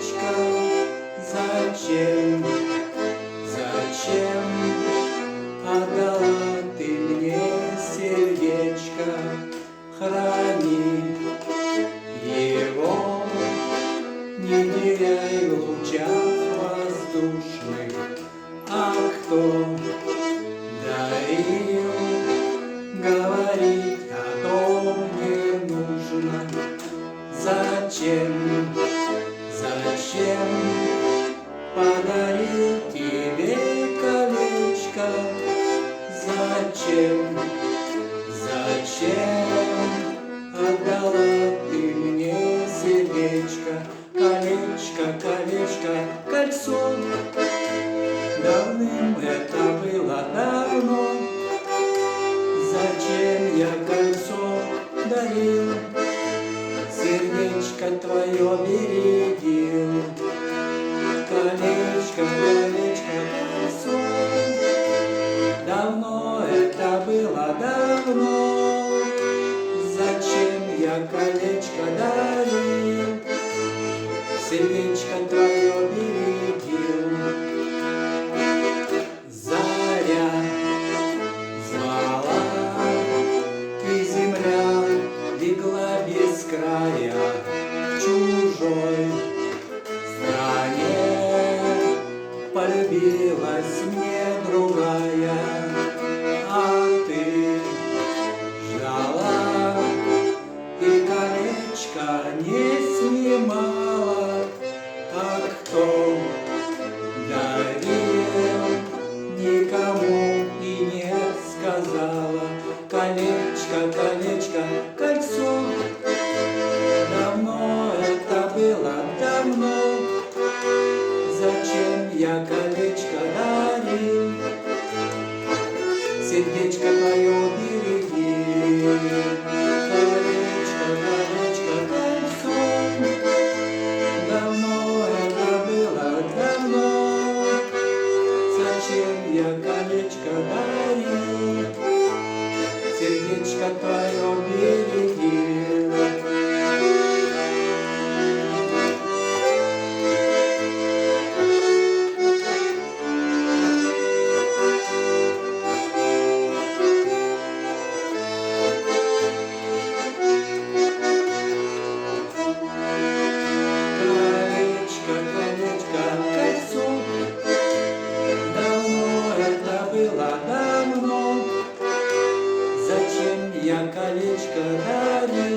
колечко, зачем, зачем отдала ты мне сердечко? Храни его, не теряй в лучах воздушных. А кто дарил, говорить о том не нужно. Зачем, зачем подарил тебе колечко? Зачем, зачем отдала ты мне сердечко? Колечко, колечко, кольцо. Давным это было давно. Зачем я кольцо дарил? Сердечко твое берегил. Колечко, колечко, кольцо. Давно это было давно. Зачем я колечко дарил? Сердечко твое берегил. Заря звала, и земля легла без края в чужой стране. Полюбилась мне другая, а ты ждала и колечко не снимала. А кто дарил, никому и не сказала. Колечко, колечко, кольцо. Давно это было давно. Зачем я колечко дарил? Сердечко твое береги. Колечко, колечко, кольцо. Давно это было давно. Зачем я колечко дарил? Сердечко твое береги. Колечко, колечко, кольцо. Давно это было давно. Зачем я колечко дарил?